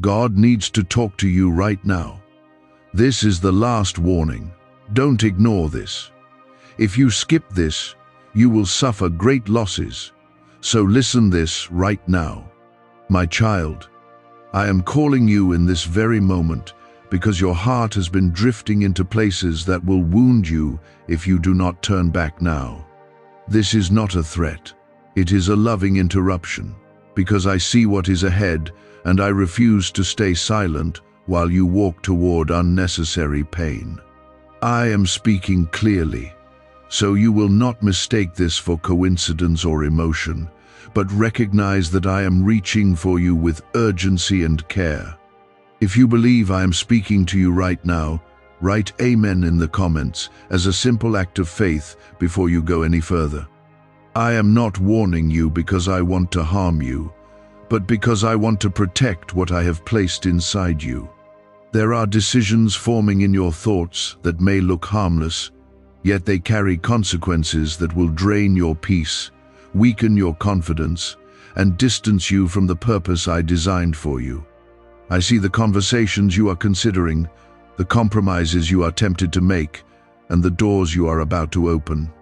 God needs to talk to you right now. This is the last warning. Don't ignore this. If you skip this, you will suffer great losses. So listen this right now. My child, I am calling you in this very moment because your heart has been drifting into places that will wound you if you do not turn back now. This is not a threat. It is a loving interruption, because I see what is ahead and I refuse to stay silent while you walk toward unnecessary pain. I am speaking clearly, so you will not mistake this for coincidence or emotion, but recognize that I am reaching for you with urgency and care. If you believe I am speaking to you right now, write Amen in the comments as a simple act of faith before you go any further. I am not warning you because I want to harm you, but because I want to protect what I have placed inside you. There are decisions forming in your thoughts that may look harmless, yet they carry consequences that will drain your peace, weaken your confidence, and distance you from the purpose I designed for you. I see the conversations you are considering, the compromises you are tempted to make, and the doors you are about to open.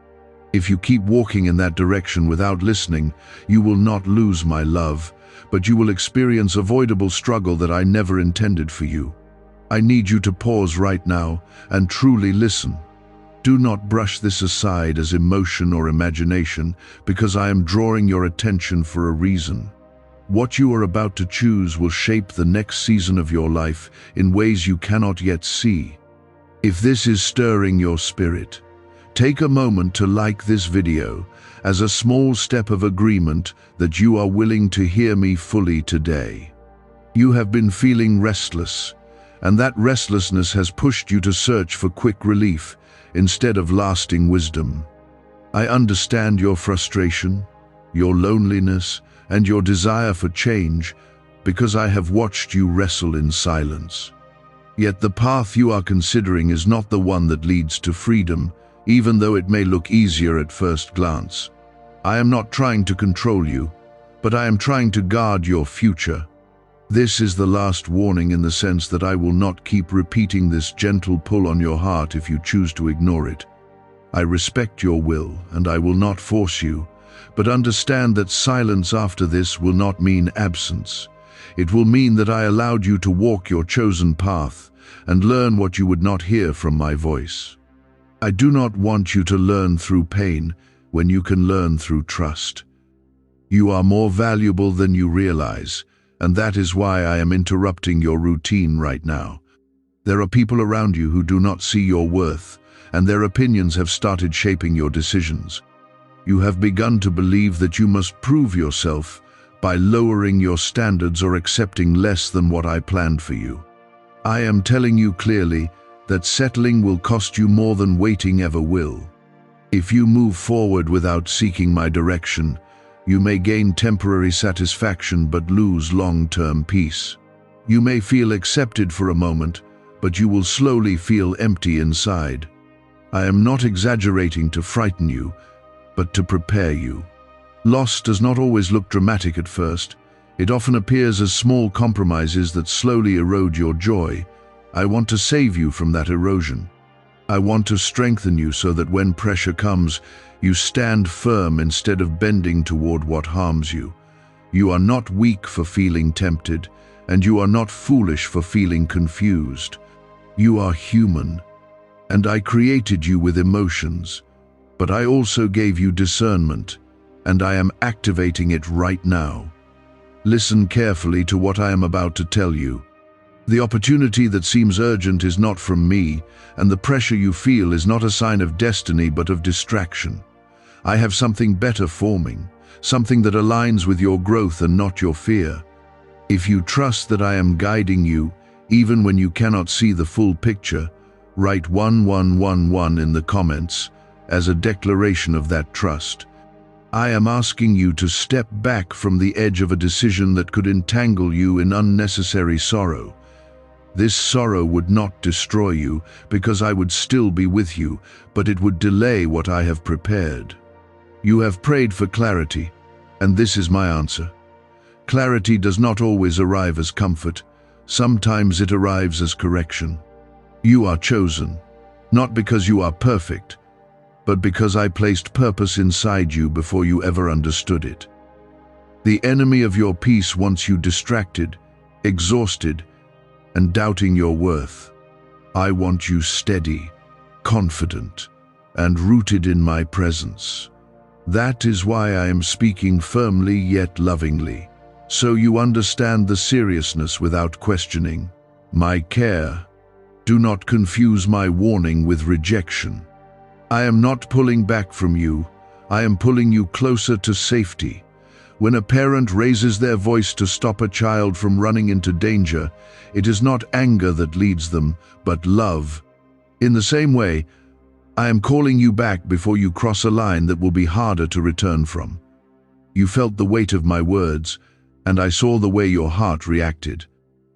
If you keep walking in that direction without listening, you will not lose my love, but you will experience avoidable struggle that I never intended for you. I need you to pause right now and truly listen. Do not brush this aside as emotion or imagination, because I am drawing your attention for a reason. What you are about to choose will shape the next season of your life in ways you cannot yet see. If this is stirring your spirit, take a moment to like this video as a small step of agreement that you are willing to hear me fully today. You have been feeling restless, and that restlessness has pushed you to search for quick relief instead of lasting wisdom. I understand your frustration, your loneliness, and your desire for change, because I have watched you wrestle in silence. Yet the path you are considering is not the one that leads to freedom, even though it may look easier at first glance. I am not trying to control you, but I am trying to guard your future. This is the last warning in the sense that I will not keep repeating this gentle pull on your heart if you choose to ignore it. I respect your will, and I will not force you, but understand that silence after this will not mean absence. It will mean that I allowed you to walk your chosen path and learn what you would not hear from my voice. I do not want you to learn through pain when you can learn through trust. You are more valuable than you realize, and that is why I am interrupting your routine right now. There are people around you who do not see your worth, and their opinions have started shaping your decisions. You have begun to believe that you must prove yourself by lowering your standards or accepting less than what I planned for you. I am telling you clearly that settling will cost you more than waiting ever will. If you move forward without seeking my direction, you may gain temporary satisfaction but lose long-term peace. You may feel accepted for a moment, but you will slowly feel empty inside. I am not exaggerating to frighten you, but to prepare you. Loss does not always look dramatic at first. It often appears as small compromises that slowly erode your joy. I want to save you from that erosion. I want to strengthen you so that when pressure comes, you stand firm instead of bending toward what harms you. You are not weak for feeling tempted, and you are not foolish for feeling confused. You are human, and I created you with emotions, but I also gave you discernment, and I am activating it right now. Listen carefully to what I am about to tell you. The opportunity that seems urgent is not from me, and the pressure you feel is not a sign of destiny but of distraction. I have something better forming, something that aligns with your growth and not your fear. If you trust that I am guiding you, even when you cannot see the full picture, write 1111 in the comments as a declaration of that trust. I am asking you to step back from the edge of a decision that could entangle you in unnecessary sorrow. This sorrow would not destroy you, because I would still be with you, but it would delay what I have prepared. You have prayed for clarity, and this is my answer. Clarity does not always arrive as comfort, Sometimes it arrives as correction. You are chosen, not because you are perfect, but because I placed purpose inside you before you ever understood it. The enemy of your peace wants you distracted, exhausted, and doubting your worth. I want you steady, confident, and rooted in my presence. That is why I am speaking firmly yet lovingly, so you understand the seriousness without questioning. My care. Do not confuse my warning with rejection. I am not pulling back from you. I am pulling you closer to safety. When a parent raises their voice to stop a child from running into danger, it is not anger that leads them, but love. In the same way, I am calling you back before you cross a line that will be harder to return from. You felt the weight of my words, and I saw the way your heart reacted.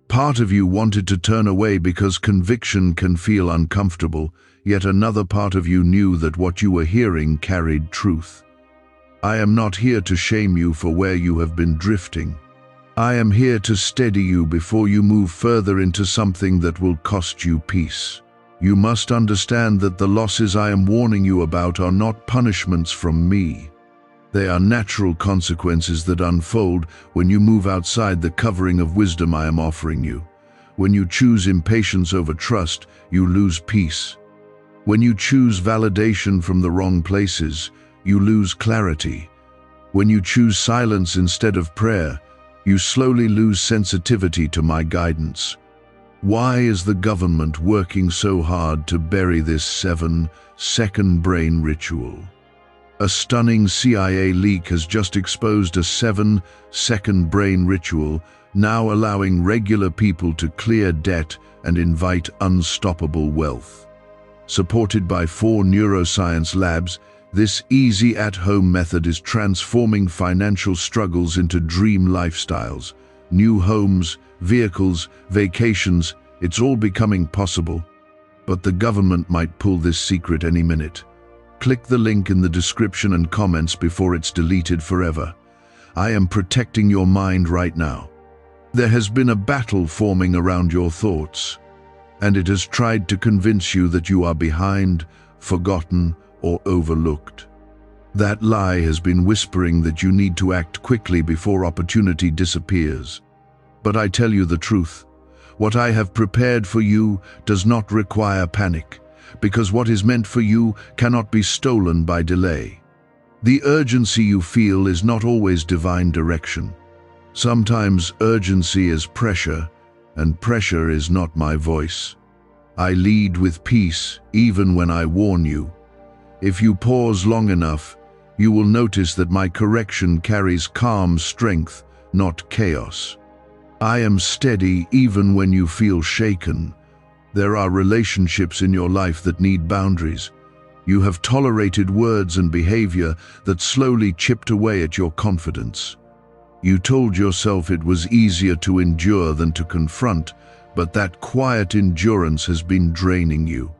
Part of you wanted to turn away because conviction can feel uncomfortable, yet another part of you knew that what you were hearing carried truth. I am not here to shame you for where you have been drifting. I am here to steady you before you move further into something that will cost you peace. You must understand that the losses I am warning you about are not punishments from me. They are natural consequences that unfold when you move outside the covering of wisdom I am offering you. When you choose impatience over trust, you lose peace. When you choose validation from the wrong places, you lose clarity. When you choose silence instead of prayer, you slowly lose sensitivity to my guidance. Why is the government working so hard to bury this 7-second brain ritual? A stunning CIA leak has just exposed a 7-second brain ritual, now allowing regular people to clear debt and invite unstoppable wealth. Supported by 4 neuroscience labs, this easy at-home method is transforming financial struggles into dream lifestyles. New homes, vehicles, vacations, it's all becoming possible. But the government might pull this secret any minute. Click the link in the description and comments before it's deleted forever. I am protecting your mind right now. There has been a battle forming around your thoughts, and it has tried to convince you that you are behind, forgotten, or overlooked. That lie has been whispering that you need to act quickly before opportunity disappears. But I tell you the truth. What I have prepared for you does not require panic, because what is meant for you cannot be stolen by delay. The urgency you feel is not always divine direction. Sometimes urgency is pressure, and pressure is not my voice. I lead with peace even when I warn you. If you pause long enough, you will notice that my correction carries calm strength, not chaos. I am steady even when you feel shaken. There are relationships in your life that need boundaries. You have tolerated words and behavior that slowly chipped away at your confidence. You told yourself it was easier to endure than to confront, but that quiet endurance has been draining you.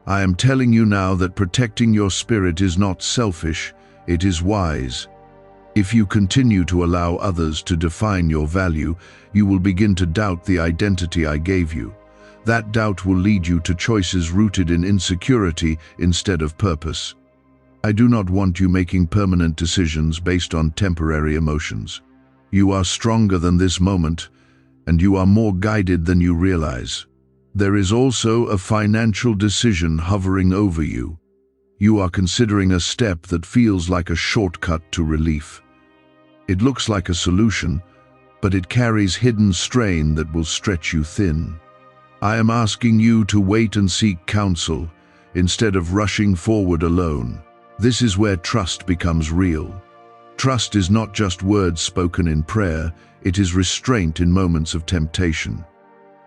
I am telling you now that protecting your spirit is not selfish, it is wise. If you continue to allow others to define your value, you will begin to doubt the identity I gave you. That doubt will lead you to choices rooted in insecurity instead of purpose. I do not want you making permanent decisions based on temporary emotions. You are stronger than this moment, and you are more guided than you realize. There is also a financial decision hovering over you. You are considering a step that feels like a shortcut to relief. It looks like a solution, but it carries hidden strain that will stretch you thin. I am asking you to wait and seek counsel, instead of rushing forward alone. This is where trust becomes real. Trust is not just words spoken in prayer, it is restraint in moments of temptation.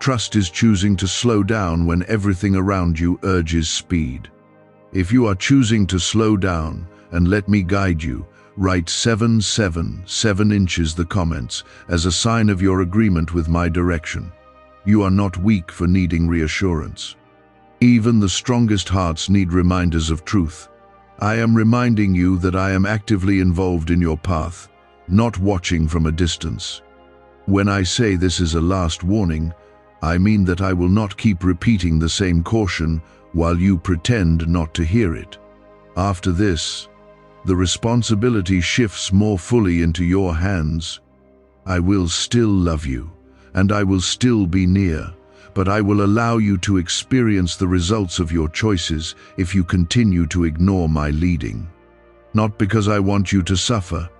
Trust is choosing to slow down when everything around you urges speed. If you are choosing to slow down and let me guide you, write 7 inches the comments as a sign of your agreement with my direction. You are not weak for needing reassurance. Even the strongest hearts need reminders of truth. I am reminding you that I am actively involved in your path, not watching from a distance. When I say this is a last warning, I mean that I will not keep repeating the same caution while you pretend not to hear it. After this, the responsibility shifts more fully into your hands. I will still love you, and I will still be near, but I will allow you to experience the results of your choices if you continue to ignore my leading. Not because I want you to suffer,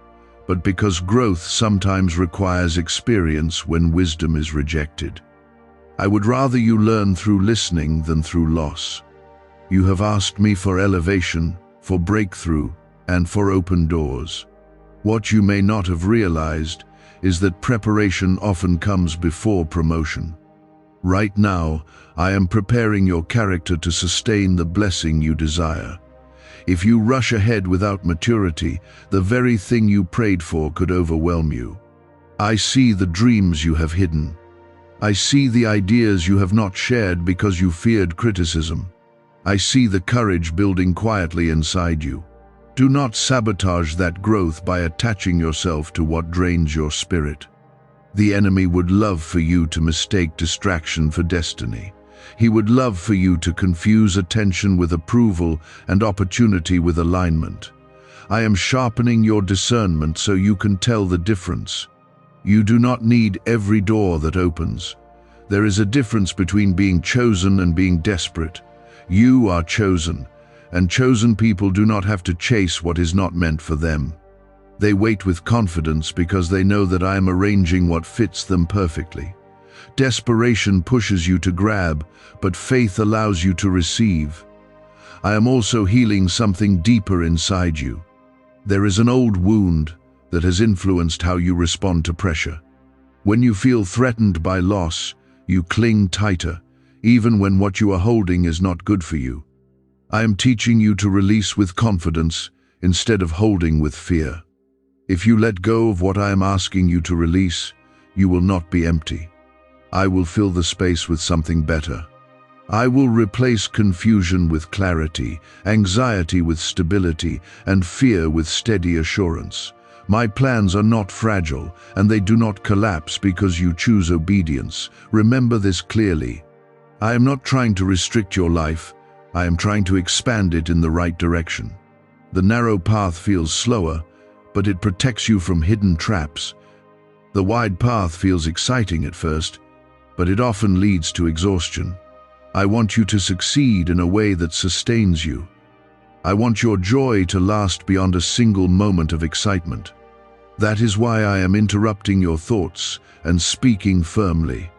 but because growth sometimes requires experience when wisdom is rejected. I would rather you learn through listening than through loss. You have asked me for elevation, for breakthrough, and for open doors. What you may not have realized is that preparation often comes before promotion. Right now, I am preparing your character to sustain the blessing you desire. If you rush ahead without maturity, the very thing you prayed for could overwhelm you. I see the dreams you have hidden. I see the ideas you have not shared because you feared criticism. I see the courage building quietly inside you. Do not sabotage that growth by attaching yourself to what drains your spirit. The enemy would love for you to mistake distraction for destiny. He would love for you to confuse attention with approval and opportunity with alignment. I am sharpening your discernment so you can tell the difference. You do not need every door that opens. There is a difference between being chosen and being desperate. You are chosen, and chosen people do not have to chase what is not meant for them. They wait with confidence because they know that I am arranging what fits them perfectly. Desperation pushes you to grab, but faith allows you to receive. I am also healing something deeper inside you. There is an old wound that has influenced how you respond to pressure. When you feel threatened by loss, you cling tighter, even when what you are holding is not good for you. I am teaching you to release with confidence instead of holding with fear. If you let go of what I am asking you to release, you will not be empty. I will fill the space with something better. I will replace confusion with clarity, anxiety with stability, and fear with steady assurance. My plans are not fragile, and they do not collapse because you choose obedience. Remember this clearly. I am not trying to restrict your life. I am trying to expand it in the right direction. The narrow path feels slower, but it protects you from hidden traps. The wide path feels exciting at first, but it often leads to exhaustion. I want you to succeed in a way that sustains you. I want your joy to last beyond a single moment of excitement. That is why I am interrupting your thoughts and speaking firmly.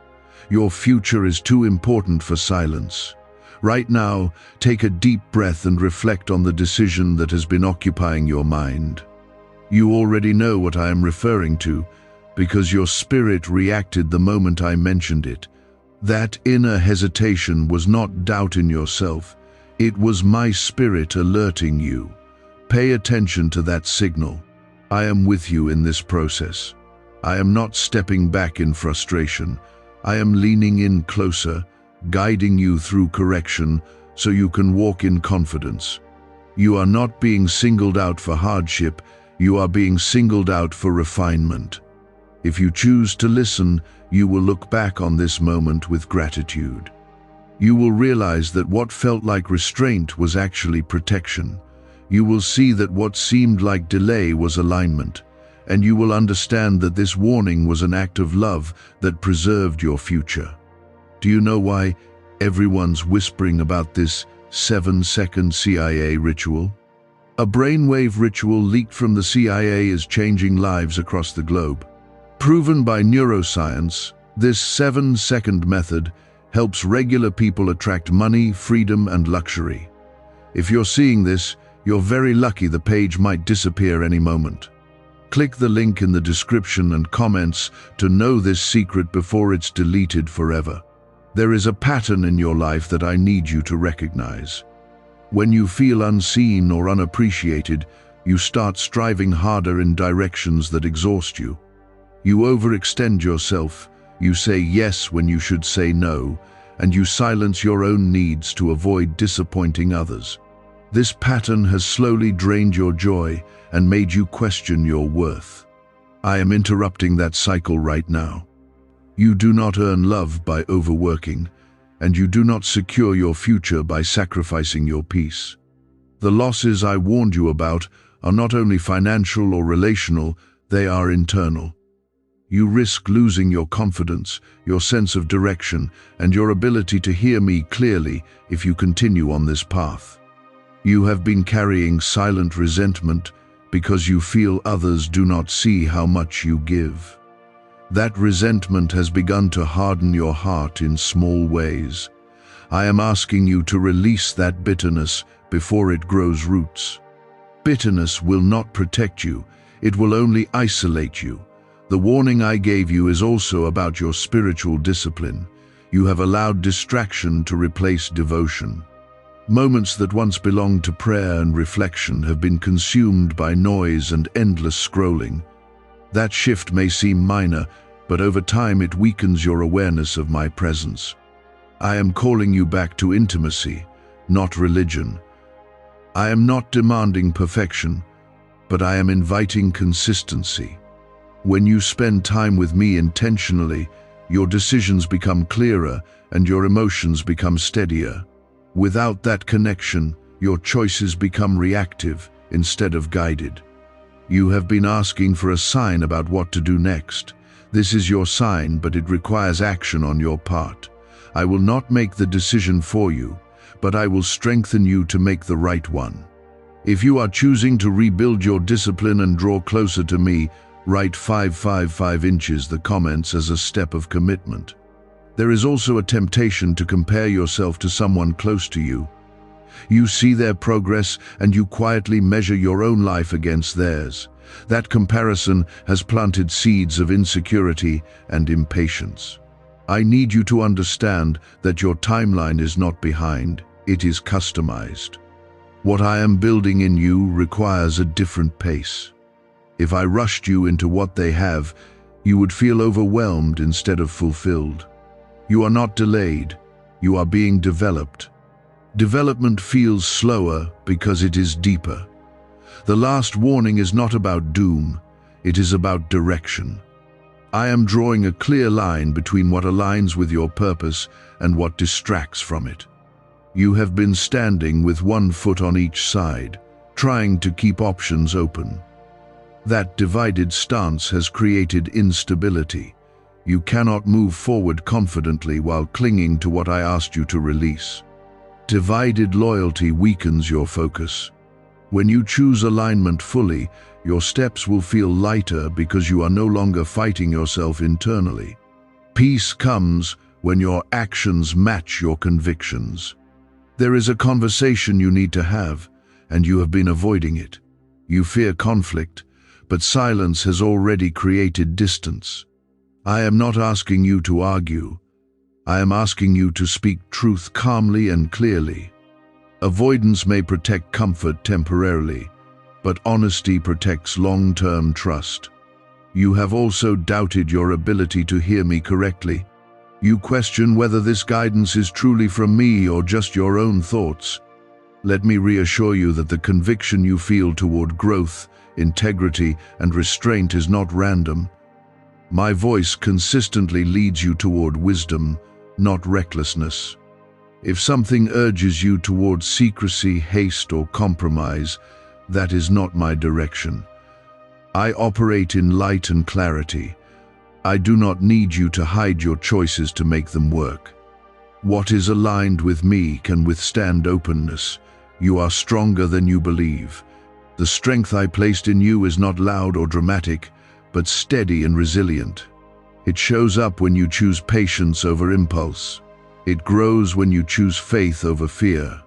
Your future is too important for silence. Right now, take a deep breath and reflect on the decision that has been occupying your mind. You already know what I am referring to, because your spirit reacted the moment I mentioned it. That inner hesitation was not doubt in yourself. It was my spirit alerting you. Pay attention to that signal. I am with you in this process. I am not stepping back in frustration. I am leaning in closer, guiding you through correction so you can walk in confidence. You are not being singled out for hardship. You are being singled out for refinement. If you choose to listen, you will look back on this moment with gratitude. You will realize that what felt like restraint was actually protection. You will see that what seemed like delay was alignment, and you will understand that this warning was an act of love that preserved your future. Do you know why everyone's whispering about this 7-second CIA ritual? A brainwave ritual leaked from the CIA is changing lives across the globe. Proven by neuroscience, this 7-second method helps regular people attract money, freedom, and luxury. If you're seeing this, you're very lucky. The page might disappear any moment. Click the link in the description and comments to know this secret before it's deleted forever. There is a pattern in your life that I need you to recognize. When you feel unseen or unappreciated, you start striving harder in directions that exhaust you. You overextend yourself, you say yes when you should say no, and you silence your own needs to avoid disappointing others. This pattern has slowly drained your joy and made you question your worth. I am interrupting that cycle right now. You do not earn love by overworking, and you do not secure your future by sacrificing your peace. The losses I warned you about are not only financial or relational, they are internal. You risk losing your confidence, your sense of direction, and your ability to hear me clearly if you continue on this path. You have been carrying silent resentment because you feel others do not see how much you give. That resentment has begun to harden your heart in small ways. I am asking you to release that bitterness before it grows roots. Bitterness will not protect you, it will only isolate you. The warning I gave you is also about your spiritual discipline. You have allowed distraction to replace devotion. Moments that once belonged to prayer and reflection have been consumed by noise and endless scrolling. That shift may seem minor, but over time it weakens your awareness of my presence. I am calling you back to intimacy, not religion. I am not demanding perfection, but I am inviting consistency. When you spend time with me intentionally, your decisions become clearer and your emotions become steadier. Without that connection, your choices become reactive instead of guided. You have been asking for a sign about what to do next. This is your sign, but it requires action on your part. I will not make the decision for you, but I will strengthen you to make the right one. If you are choosing to rebuild your discipline and draw closer to me, write 555 inches the comments as a step of commitment. There is also a temptation to compare yourself to someone close to you. You see their progress and you quietly measure your own life against theirs. That comparison has planted seeds of insecurity and impatience. I need you to understand that your timeline is not behind, it is customized. What I am building in you requires a different pace. If I rushed you into what they have, you would feel overwhelmed instead of fulfilled. You are not delayed, you are being developed. Development feels slower because it is deeper. The last warning is not about doom, it is about direction. I am drawing a clear line between what aligns with your purpose and what distracts from it. You have been standing with one foot on each side, trying to keep options open. That divided stance has created instability. You cannot move forward confidently while clinging to what I asked you to release. Divided loyalty weakens your focus. When you choose alignment fully, your steps will feel lighter because you are no longer fighting yourself internally. Peace comes when your actions match your convictions. There is a conversation you need to have, and you have been avoiding it. You fear conflict, but silence has already created distance. I am not asking you to argue. I am asking you to speak truth calmly and clearly. Avoidance may protect comfort temporarily, but honesty protects long-term trust. You have also doubted your ability to hear me correctly. You question whether this guidance is truly from me or just your own thoughts. Let me reassure you that the conviction you feel toward growth, integrity, and restraint is not random. My voice consistently leads you toward wisdom, not recklessness. If something urges you toward secrecy, haste, or compromise, that is not my direction. I operate in light and clarity. I do not need you to hide your choices to make them work. What is aligned with me can withstand openness. You are stronger than you believe. The strength I placed in you is not loud or dramatic, but steady and resilient. It shows up when you choose patience over impulse. It grows when you choose faith over fear.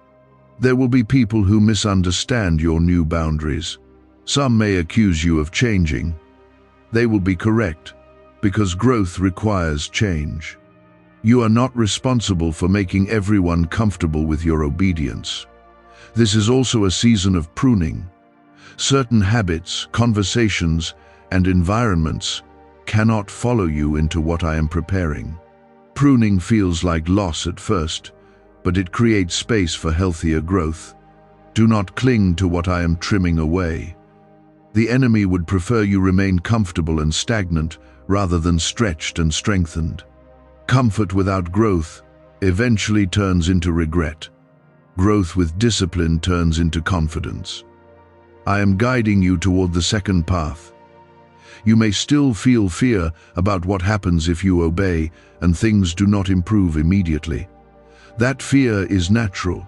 There will be people who misunderstand your new boundaries. Some may accuse you of changing. They will be correct, because growth requires change. You are not responsible for making everyone comfortable with your obedience. This is also a season of pruning. Certain habits, conversations, and environments cannot follow you into what I am preparing. Pruning feels like loss at first, but it creates space for healthier growth. Do not cling to what I am trimming away. The enemy would prefer you remain comfortable and stagnant rather than stretched and strengthened. Comfort without growth eventually turns into regret. Growth with discipline turns into confidence. I am guiding you toward the second path. You may still feel fear about what happens if you obey and things do not improve immediately. That fear is natural,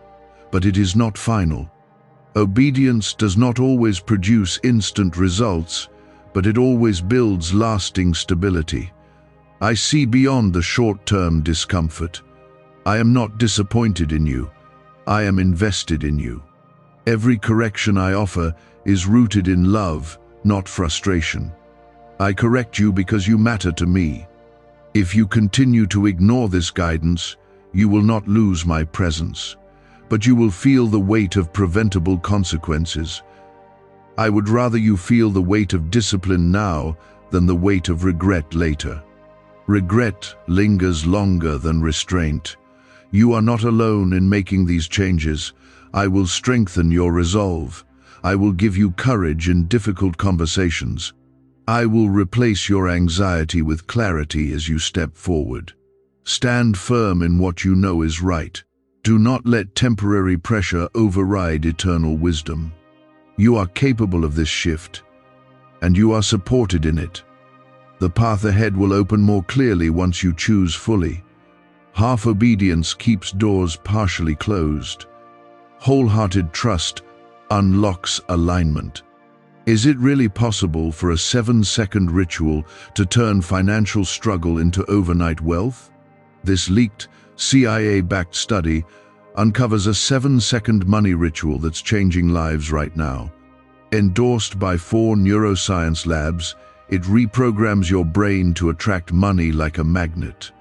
but it is not final. Obedience does not always produce instant results, but it always builds lasting stability. I see beyond the short-term discomfort. I am not disappointed in you. I am invested in you. Every correction I offer is rooted in love, not frustration. I correct you because you matter to me. If you continue to ignore this guidance, you will not lose my presence, but you will feel the weight of preventable consequences. I would rather you feel the weight of discipline now than the weight of regret later. Regret lingers longer than restraint. You are not alone in making these changes. I will strengthen your resolve. I will give you courage in difficult conversations. I will replace your anxiety with clarity as you step forward. Stand firm in what you know is right. Do not let temporary pressure override eternal wisdom. You are capable of this shift, and you are supported in it. The path ahead will open more clearly once you choose fully. Half obedience keeps doors partially closed. Wholehearted trust unlocks alignment. Is it really possible for a 7-second ritual to turn financial struggle into overnight wealth? This leaked, CIA-backed study uncovers a 7-second money ritual that's changing lives right now. Endorsed by 4 neuroscience labs, it reprograms your brain to attract money like a magnet.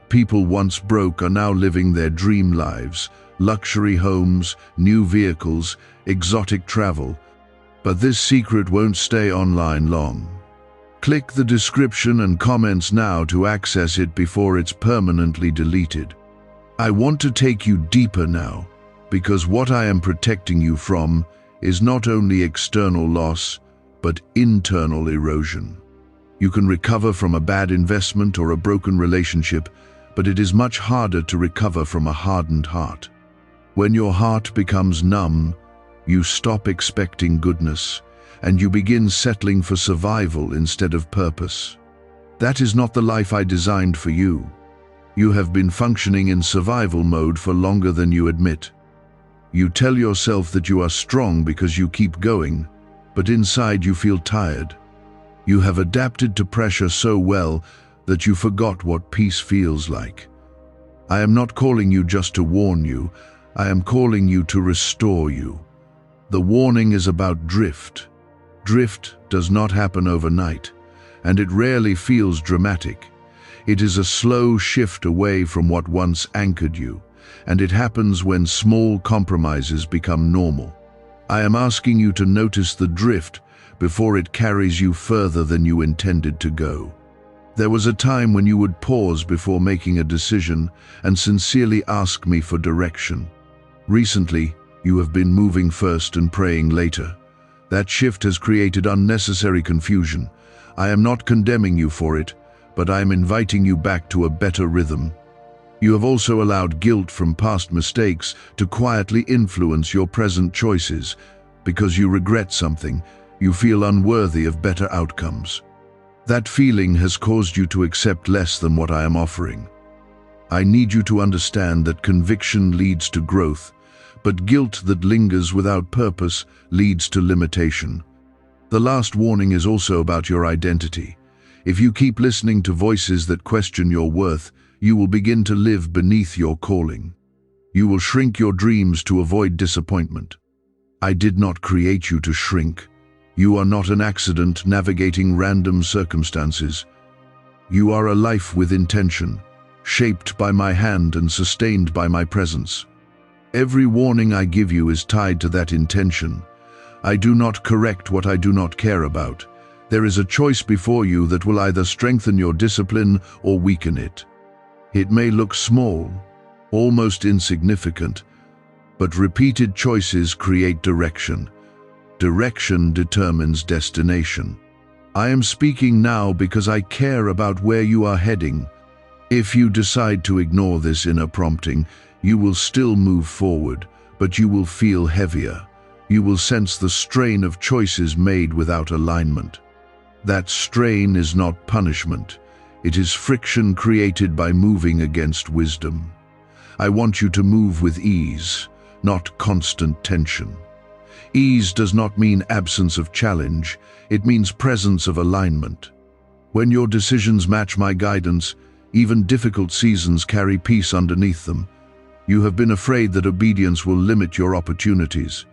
People once broke are now living their dream lives, luxury homes, new vehicles, exotic travel. But this secret won't stay online long. Click the description and comments now to access it before it's permanently deleted. I want to take you deeper now, because what I am protecting you from is not only external loss, but internal erosion. You can recover from a bad investment or a broken relationship, but it is much harder to recover from a hardened heart. When your heart becomes numb, you stop expecting goodness, and you begin settling for survival instead of purpose. That is not the life I designed for you. You have been functioning in survival mode for longer than you admit. You tell yourself that you are strong because you keep going, but inside you feel tired. You have adapted to pressure so well that you forgot what peace feels like. I am not calling you just to warn you. I am calling you to restore you. The warning is about drift. Drift does not happen overnight, and it rarely feels dramatic. It is a slow shift away from what once anchored you, and it happens when small compromises become normal. I am asking you to notice the drift before it carries you further than you intended to go. There was a time when you would pause before making a decision and sincerely ask me for direction. Recently, you have been moving first and praying later. That shift has created unnecessary confusion. I am not condemning you for it, but I am inviting you back to a better rhythm. You have also allowed guilt from past mistakes to quietly influence your present choices. Because you regret something, you feel unworthy of better outcomes. That feeling has caused you to accept less than what I am offering. I need you to understand that conviction leads to growth, but guilt that lingers without purpose leads to limitation. The last warning is also about your identity. If you keep listening to voices that question your worth, you will begin to live beneath your calling. You will shrink your dreams to avoid disappointment. I did not create you to shrink. You are not an accident navigating random circumstances. You are a life with intention, shaped by my hand and sustained by my presence. Every warning I give you is tied to that intention. I do not correct what I do not care about. There is a choice before you that will either strengthen your discipline or weaken it. It may look small, almost insignificant, but repeated choices create direction. Direction determines destination. I am speaking now because I care about where you are heading. If you decide to ignore this inner prompting, you will still move forward, but you will feel heavier. You will sense the strain of choices made without alignment. That strain is not punishment. It is friction created by moving against wisdom. I want you to move with ease, not constant tension. Ease does not mean absence of challenge, it means presence of alignment. When your decisions match my guidance, even difficult seasons carry peace underneath them. You have been afraid that obedience will limit your opportunities.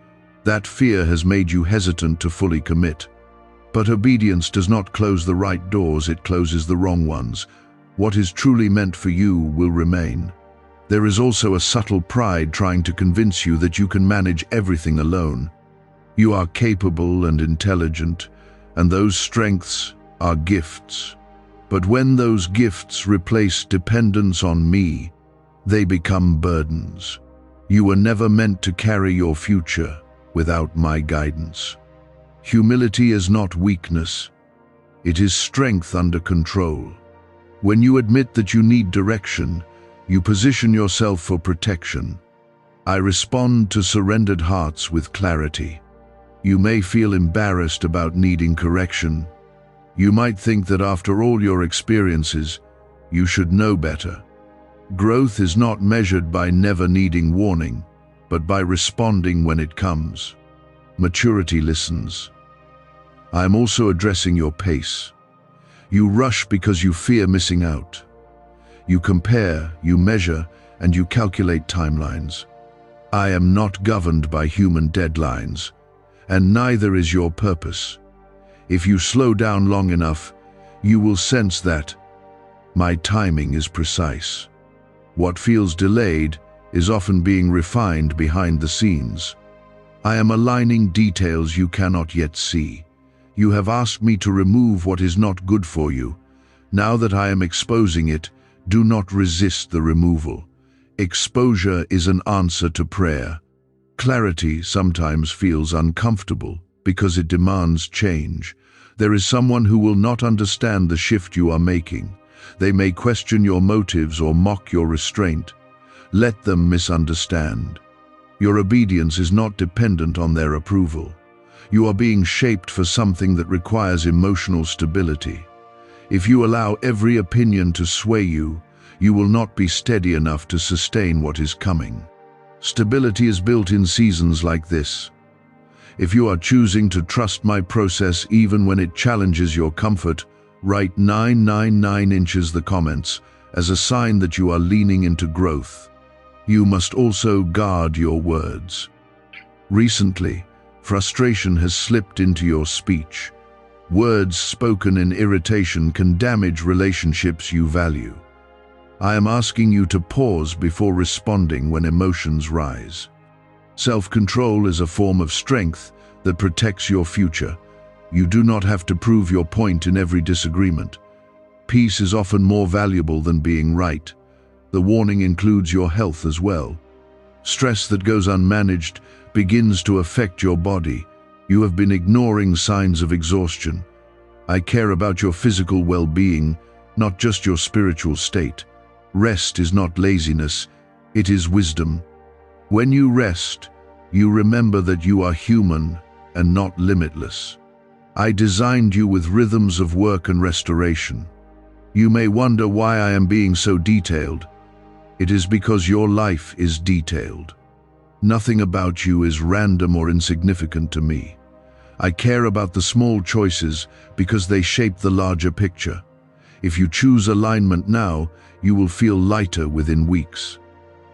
That fear has made you hesitant to fully commit. But obedience does not close the right doors, it closes the wrong ones. What is truly meant for you will remain. There is also a subtle pride trying to convince you that you can manage everything alone. You are capable and intelligent, and those strengths are gifts. But when those gifts replace dependence on me, they become burdens. You were never meant to carry your future without my guidance. Humility is not weakness. It is strength under control. When you admit that you need direction, you position yourself for protection. I respond to surrendered hearts with clarity. You may feel embarrassed about needing correction. You might think that after all your experiences, you should know better. Growth is not measured by never needing warning, but by responding when it comes. Maturity listens. I am also addressing your pace. You rush because you fear missing out. You compare, you measure, and you calculate timelines. I am not governed by human deadlines, and neither is your purpose. If you slow down long enough, you will sense that my timing is precise. What feels delayed is often being refined behind the scenes. I am aligning details you cannot yet see. You have asked me to remove what is not good for you. Now that I am exposing it, do not resist the removal. Exposure is an answer to prayer. Clarity sometimes feels uncomfortable because it demands change. There is someone who will not understand the shift you are making. They may question your motives or mock your restraint. Let them misunderstand. Your obedience is not dependent on their approval. You are being shaped for something that requires emotional stability. If you allow every opinion to sway you, you will not be steady enough to sustain what is coming. Stability is built in seasons like this. If you are choosing to trust my process even when it challenges your comfort, write 999 inches the comments as a sign that you are leaning into growth. You must also guard your words. Recently, frustration has slipped into your speech. Words spoken in irritation can damage relationships you value. I am asking you to pause before responding when emotions rise. Self-control is a form of strength that protects your future. You do not have to prove your point in every disagreement. Peace is often more valuable than being right. The warning includes your health as well. Stress that goes unmanaged begins to affect your body. You have been ignoring signs of exhaustion. I care about your physical well-being, not just your spiritual state. Rest is not laziness, it is wisdom. When you rest, you remember that you are human and not limitless. I designed you with rhythms of work and restoration. You may wonder why I am being so detailed. It is because your life is detailed. Nothing about you is random or insignificant to me. I care about the small choices because they shape the larger picture. If you choose alignment now, you will feel lighter within weeks.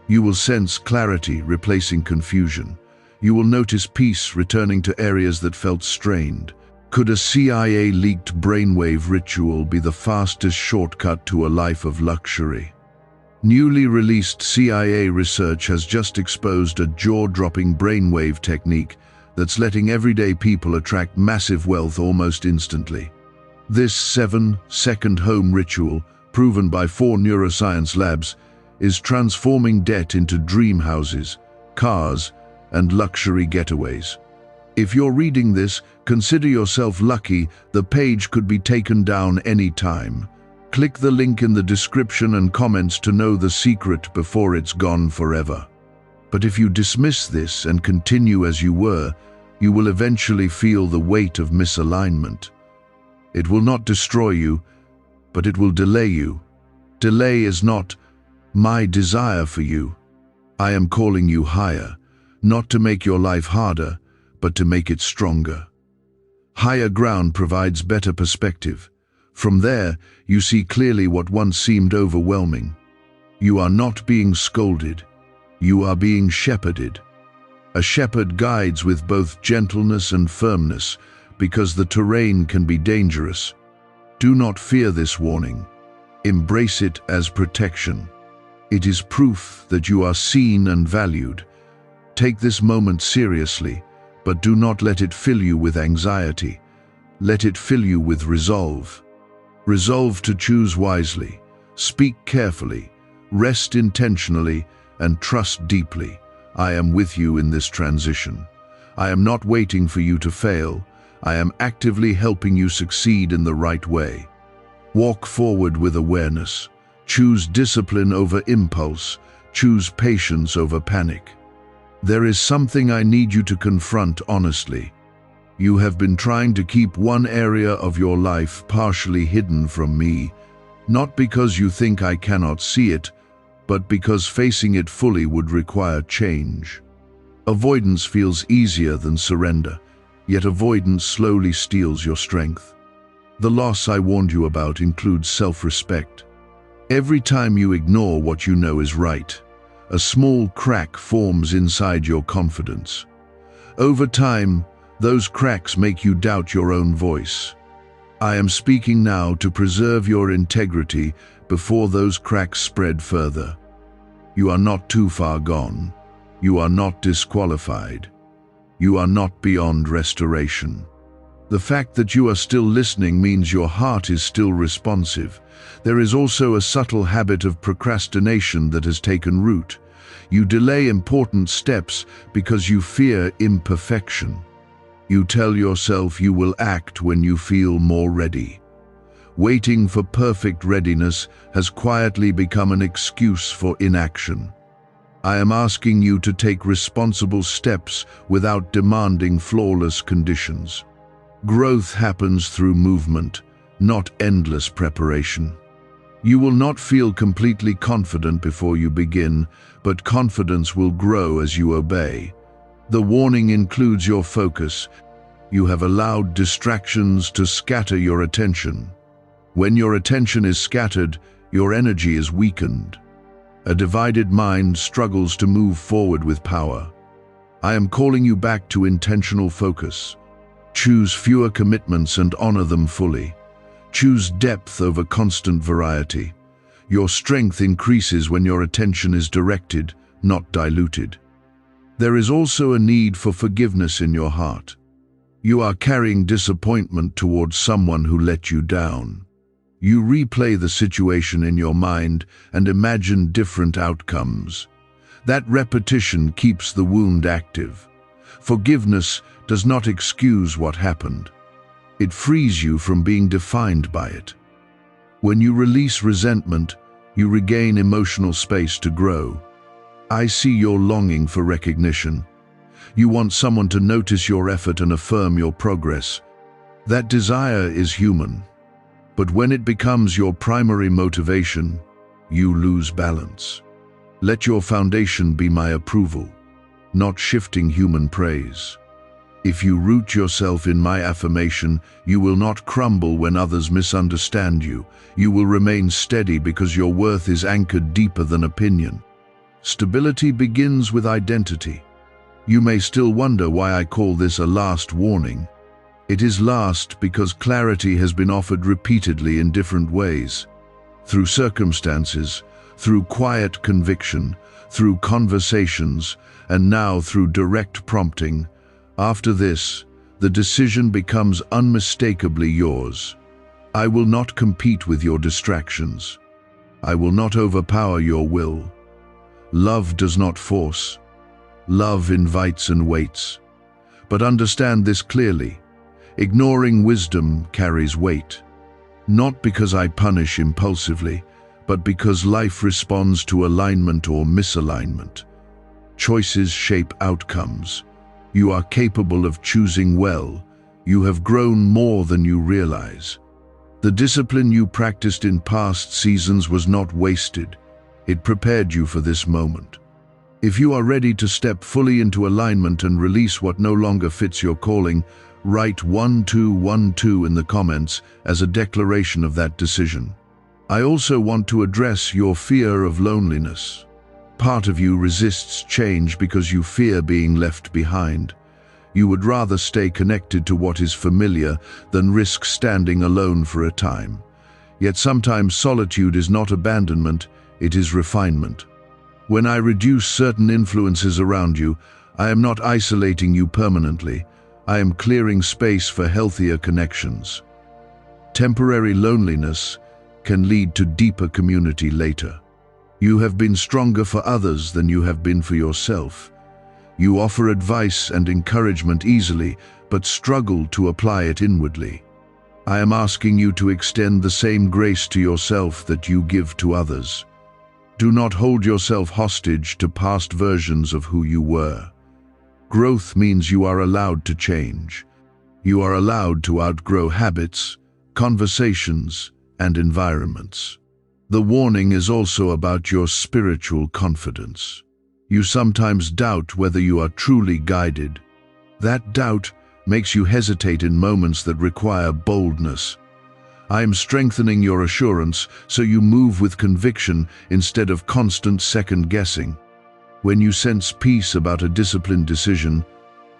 You will sense clarity replacing confusion. You will notice peace returning to areas that felt strained. Could a CIA-leaked brainwave ritual be the fastest shortcut to a life of luxury? Newly released CIA research has just exposed a jaw-dropping brainwave technique that's letting everyday people attract massive wealth almost instantly. This 7-second home ritual, proven by 4 neuroscience labs, is transforming debt into dream houses, cars, and luxury getaways. If you're reading this, consider yourself lucky. The page could be taken down any time. Click the link in the description and comments to know the secret before it's gone forever. But if you dismiss this and continue as you were, you will eventually feel the weight of misalignment. It will not destroy you, but it will delay you. Delay is not my desire for you. I am calling you higher, not to make your life harder, but to make it stronger. Higher ground provides better perspective. From there, you see clearly what once seemed overwhelming. You are not being scolded. You are being shepherded. A shepherd guides with both gentleness and firmness, because the terrain can be dangerous. Do not fear this warning. Embrace it as protection. It is proof that you are seen and valued. Take this moment seriously, but do not let it fill you with anxiety. Let it fill you with resolve. Resolve to choose wisely, speak carefully, rest intentionally, and trust deeply. I am with you in this transition. I am not waiting for you to fail. I am actively helping you succeed in the right way. Walk forward with awareness. Choose discipline over impulse. Choose patience over panic. There is something I need you to confront honestly. You have been trying to keep one area of your life partially hidden from me, not because you think I cannot see it, but because facing it fully would require change. Avoidance feels easier than surrender, yet avoidance slowly steals your strength. The loss I warned you about includes self-respect. Every time you ignore what you know is right, a small crack forms inside your confidence. Over time, those cracks make you doubt your own voice. I am speaking now to preserve your integrity before those cracks spread further. You are not too far gone. You are not disqualified. You are not beyond restoration. The fact that you are still listening means your heart is still responsive. There is also a subtle habit of procrastination that has taken root. You delay important steps because you fear imperfection. You tell yourself you will act when you feel more ready. Waiting for perfect readiness has quietly become an excuse for inaction. I am asking you to take responsible steps without demanding flawless conditions. Growth happens through movement, not endless preparation. You will not feel completely confident before you begin, but confidence will grow as you obey. The warning includes your focus. You have allowed distractions to scatter your attention. When your attention is scattered, your energy is weakened. A divided mind struggles to move forward with power. I am calling you back to intentional focus. Choose fewer commitments and honor them fully. Choose depth over constant variety. Your strength increases when your attention is directed, not diluted. There is also a need for forgiveness in your heart. You are carrying disappointment towards someone who let you down. You replay the situation in your mind and imagine different outcomes. That repetition keeps the wound active. Forgiveness does not excuse what happened. It frees you from being defined by it. When you release resentment, you regain emotional space to grow. I see your longing for recognition. You want someone to notice your effort and affirm your progress. That desire is human. But when it becomes your primary motivation, you lose balance. Let your foundation be my approval, not shifting human praise. If you root yourself in my affirmation, you will not crumble when others misunderstand you. You will remain steady because your worth is anchored deeper than opinion. Stability begins with identity. You may still wonder why I call this a last warning. It is last because clarity has been offered repeatedly in different ways. Through circumstances, through quiet conviction, through conversations, and now through direct prompting. After this, the decision becomes unmistakably yours. I will not compete with your distractions. I will not overpower your will. Love does not force. Love invites and waits. But understand this clearly. Ignoring wisdom carries weight. Not because I punish impulsively, but because life responds to alignment or misalignment. Choices shape outcomes. You are capable of choosing well. You have grown more than you realize. The discipline you practiced in past seasons was not wasted. It prepared you for this moment. If you are ready to step fully into alignment and release what no longer fits your calling, write 1212 in the comments as a declaration of that decision. I also want to address your fear of loneliness. Part of you resists change because you fear being left behind. You would rather stay connected to what is familiar than risk standing alone for a time. Yet sometimes solitude is not abandonment, it is refinement. When I reduce certain influences around you, I am not isolating you permanently. I am clearing space for healthier connections. Temporary loneliness can lead to deeper community later. You have been stronger for others than you have been for yourself. You offer advice and encouragement easily, but struggle to apply it inwardly. I am asking you to extend the same grace to yourself that you give to others. Do not hold yourself hostage to past versions of who you were. Growth means you are allowed to change. You are allowed to outgrow habits, conversations, and environments. The warning is also about your spiritual confidence. You sometimes doubt whether you are truly guided. That doubt makes you hesitate in moments that require boldness. I am strengthening your assurance so you move with conviction instead of constant second-guessing. When you sense peace about a disciplined decision,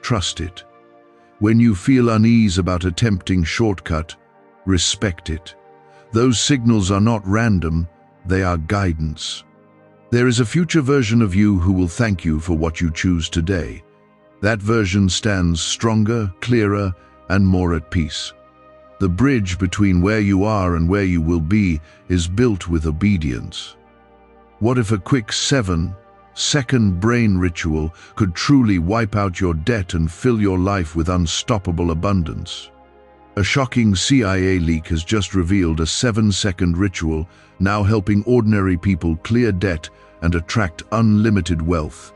trust it. When you feel unease about a tempting shortcut, respect it. Those signals are not random, they are guidance. There is a future version of you who will thank you for what you choose today. That version stands stronger, clearer, and more at peace. The bridge between where you are and where you will be is built with obedience. What if a quick 7-second brain ritual could truly wipe out your debt and fill your life with unstoppable abundance? A shocking CIA leak has just revealed a 7-second ritual now helping ordinary people clear debt and attract unlimited wealth.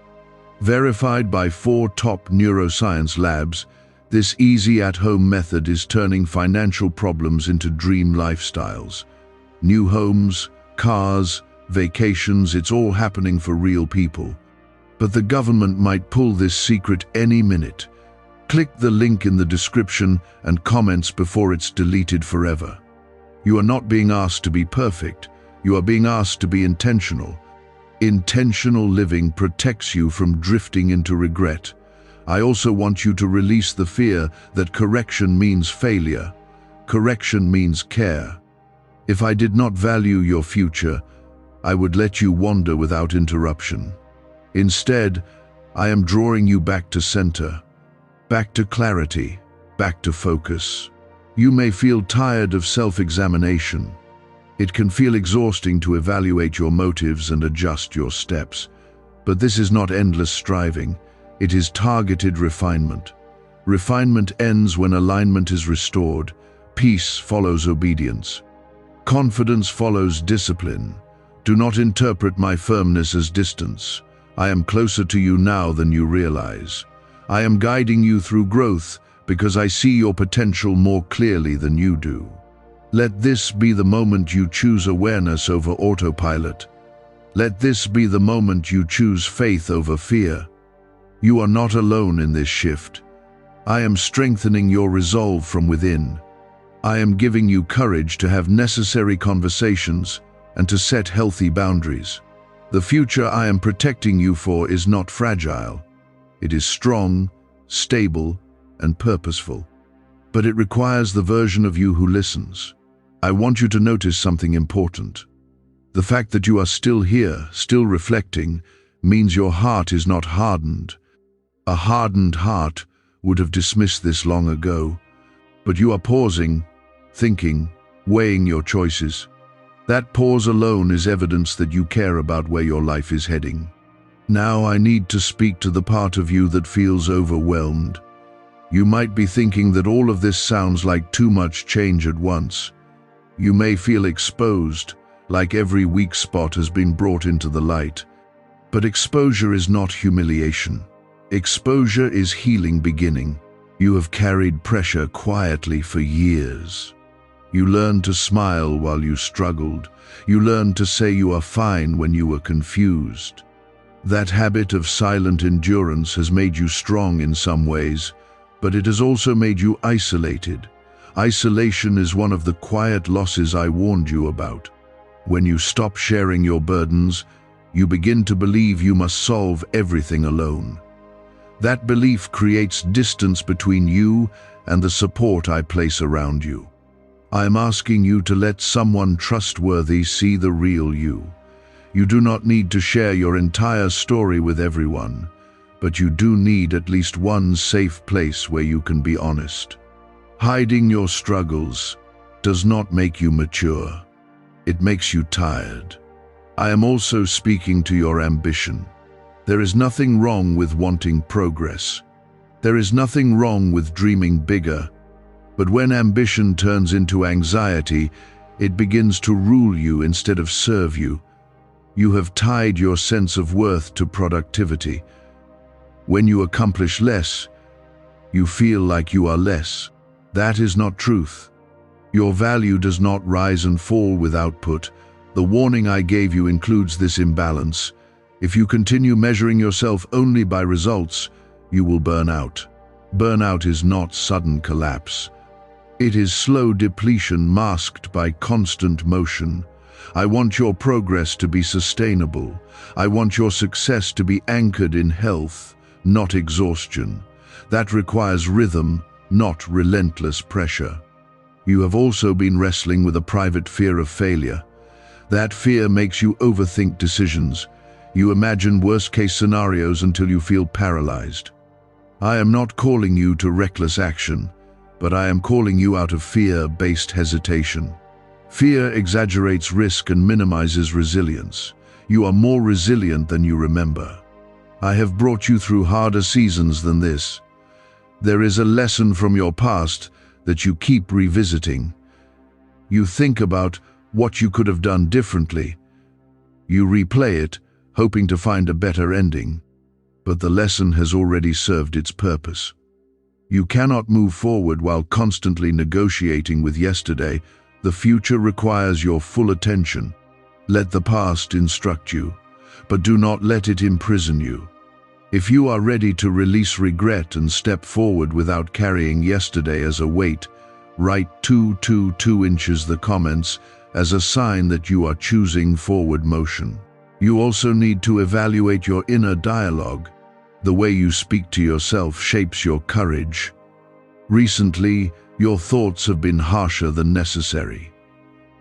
Verified by 4 top neuroscience labs, this easy at-home method is turning financial problems into dream lifestyles. New homes, cars, vacations, it's all happening for real people. But the government might pull this secret any minute. Click the link in the description and comments before it's deleted forever. You are not being asked to be perfect, you are being asked to be intentional. Intentional living protects you from drifting into regret. I also want you to release the fear that correction means failure. Correction means care. If I did not value your future, I would let you wander without interruption. Instead, I am drawing you back to center, back to clarity, back to focus. You may feel tired of self-examination. It can feel exhausting to evaluate your motives and adjust your steps. But this is not endless striving. It is targeted refinement. Refinement ends when alignment is restored. Peace follows obedience. Confidence follows discipline. Do not interpret my firmness as distance. I am closer to you now than you realize. I am guiding you through growth because I see your potential more clearly than you do. Let this be the moment you choose awareness over autopilot. Let this be the moment you choose faith over fear. You are not alone in this shift. I am strengthening your resolve from within. I am giving you courage to have necessary conversations and to set healthy boundaries. The future I am protecting you for is not fragile. It is strong, stable, and purposeful. But it requires the version of you who listens. I want you to notice something important. The fact that you are still here, still reflecting, means your heart is not hardened. A hardened heart would have dismissed this long ago. But you are pausing, thinking, weighing your choices. That pause alone is evidence that you care about where your life is heading. Now I need to speak to the part of you that feels overwhelmed. You might be thinking that all of this sounds like too much change at once. You may feel exposed, like every weak spot has been brought into the light. But exposure is not humiliation. Exposure is healing beginning. You have carried pressure quietly for years. You learned to smile while you struggled. You learned to say you are fine when you were confused. That habit of silent endurance has made you strong in some ways, but it has also made you isolated. Isolation is one of the quiet losses I warned you about. When you stop sharing your burdens, you begin to believe you must solve everything alone. That belief creates distance between you and the support I place around you. I am asking you to let someone trustworthy see the real you. You do not need to share your entire story with everyone, but you do need at least one safe place where you can be honest. Hiding your struggles does not make you mature. It makes you tired. I am also speaking to your ambition. There is nothing wrong with wanting progress. There is nothing wrong with dreaming bigger. But when ambition turns into anxiety, it begins to rule you instead of serve you. You have tied your sense of worth to productivity. When you accomplish less, you feel like you are less. That is not truth. Your value does not rise and fall with output. The warning I gave you includes this imbalance. If you continue measuring yourself only by results, you will burn out. Burnout is not sudden collapse. It is slow depletion masked by constant motion. I want your progress to be sustainable. I want your success to be anchored in health, not exhaustion. That requires rhythm, not relentless pressure. You have also been wrestling with a private fear of failure. That fear makes you overthink decisions. You imagine worst-case scenarios until you feel paralyzed. I am not calling you to reckless action, but I am calling you out of fear-based hesitation. Fear exaggerates risk and minimizes resilience. You are more resilient than you remember. I have brought you through harder seasons than this. There is a lesson from your past that you keep revisiting. You think about what you could have done differently. You replay it, hoping to find a better ending. But the lesson has already served its purpose. You cannot move forward while constantly negotiating with yesterday. The future requires your full attention. Let the past instruct you, but do not let it imprison you. If you are ready to release regret and step forward without carrying yesterday as a weight, write 2 inches the comments as a sign that you are choosing forward motion. You also need to evaluate your inner dialogue. The way you speak to yourself shapes your courage. Recently, your thoughts have been harsher than necessary.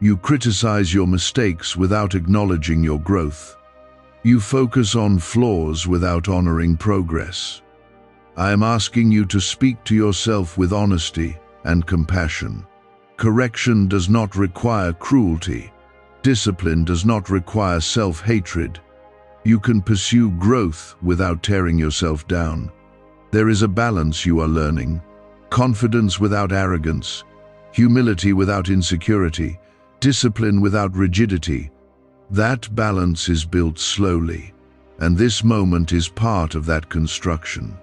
You criticize your mistakes without acknowledging your growth. You focus on flaws without honoring progress. I am asking you to speak to yourself with honesty and compassion. Correction does not require cruelty. Discipline does not require self-hatred. You can pursue growth without tearing yourself down. There is a balance you are learning. Confidence without arrogance. Humility without insecurity. Discipline without rigidity. That balance is built slowly, and this moment is part of that construction.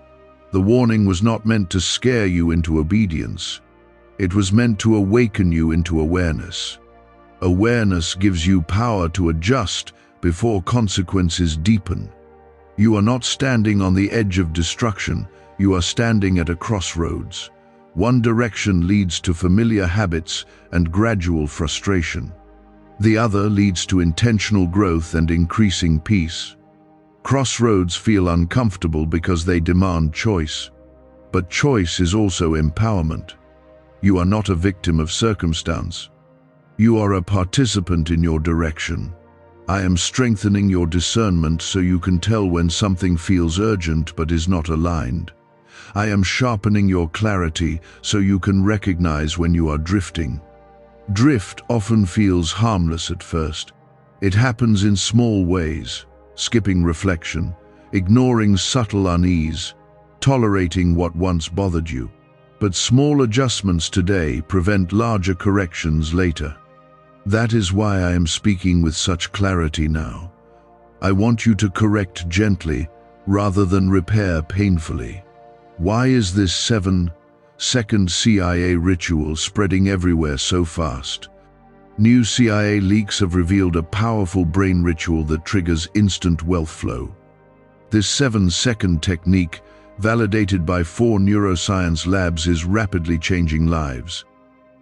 The warning was not meant to scare you into obedience. It was meant to awaken you into awareness. Awareness gives you power to adjust before consequences deepen. You are not standing on the edge of destruction, you are standing at a crossroads. One direction leads to familiar habits and gradual frustration. The other leads to intentional growth and increasing peace. Crossroads feel uncomfortable because they demand choice. But choice is also empowerment. You are not a victim of circumstance. You are a participant in your direction. I am strengthening your discernment so you can tell when something feels urgent but is not aligned. I am sharpening your clarity so you can recognize when you are drifting. Drift often feels harmless at first. It happens in small ways, skipping reflection, ignoring subtle unease, tolerating what once bothered you. But small adjustments today prevent larger corrections later. That is why I am speaking with such clarity now. I want you to correct gently rather than repair painfully. Why is this 7-second CIA ritual spreading everywhere so fast? New CIA leaks have revealed a powerful brain ritual that triggers instant wealth flow. This 7-second technique, validated by 4 neuroscience labs, is rapidly changing lives.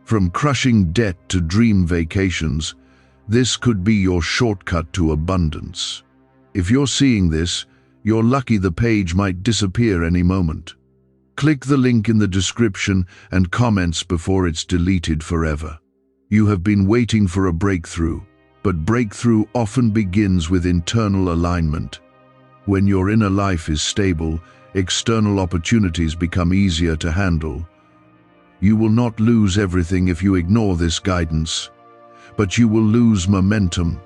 From crushing debt to dream vacations, this could be your shortcut to abundance. If you're seeing this, you're lucky. The page might disappear any moment. Click the link in the description and comments before it's deleted forever. You have been waiting for a breakthrough, but breakthrough often begins with internal alignment. When your inner life is stable, external opportunities become easier to handle. You will not lose everything if you ignore this guidance, but you will lose momentum.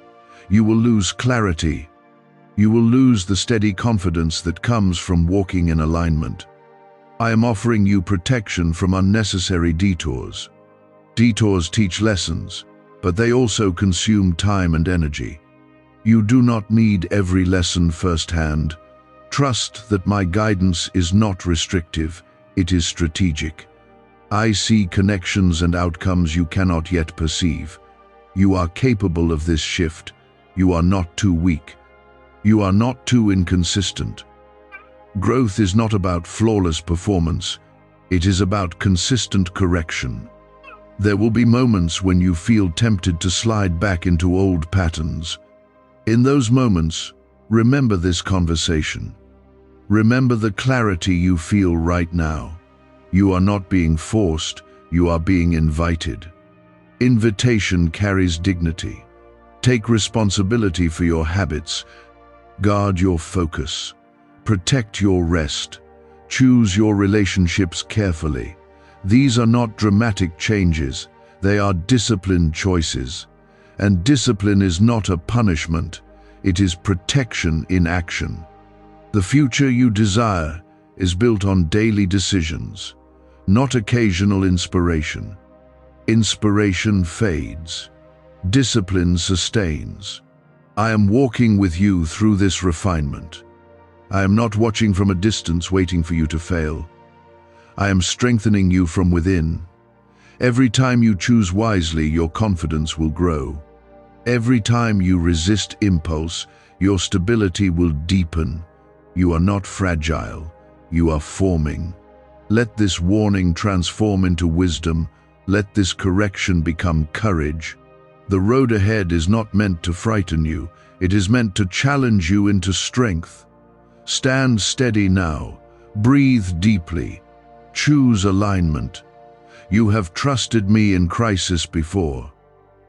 You will lose clarity. You will lose the steady confidence that comes from walking in alignment. I am offering you protection from unnecessary detours. Detours teach lessons, but they also consume time and energy. You do not need every lesson firsthand. Trust that my guidance is not restrictive, it is strategic. I see connections and outcomes you cannot yet perceive. You are capable of this shift. You are not too weak. You are not too inconsistent. Growth is not about flawless performance. It is about consistent correction. There will be moments when you feel tempted to slide back into old patterns. In those moments, remember this conversation. Remember the clarity you feel right now. You are not being forced, you are being invited. Invitation carries dignity. Take responsibility for your habits. Guard your focus. Protect your rest. Choose your relationships carefully. These are not dramatic changes, they are disciplined choices. And discipline is not a punishment, it is protection in action. The future you desire is built on daily decisions, not occasional inspiration. Inspiration fades. Discipline sustains. I am walking with you through this refinement. I am not watching from a distance waiting for you to fail. I am strengthening you from within. Every time you choose wisely, your confidence will grow. Every time you resist impulse, your stability will deepen. You are not fragile, you are forming. Let this warning transform into wisdom. Let this correction become courage. The road ahead is not meant to frighten you, it is meant to challenge you into strength. Stand steady now, breathe deeply, choose alignment. You have trusted me in crisis before.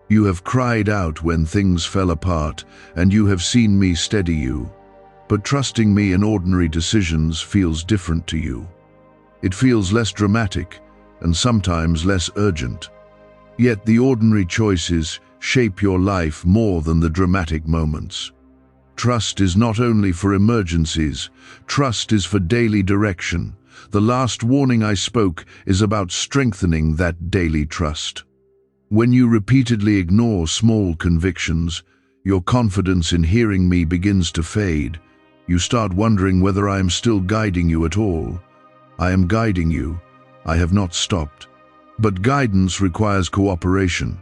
You have cried out when things fell apart, and you have seen me steady you. But trusting me in ordinary decisions feels different to you. It feels less dramatic, and sometimes less urgent. Yet the ordinary choices shape your life more than the dramatic moments. Trust is not only for emergencies, trust is for daily direction. The last warning I spoke is about strengthening that daily trust. When you repeatedly ignore small convictions, your confidence in hearing me begins to fade. You start wondering whether I am still guiding you at all. I am guiding you. I have not stopped. But guidance requires cooperation.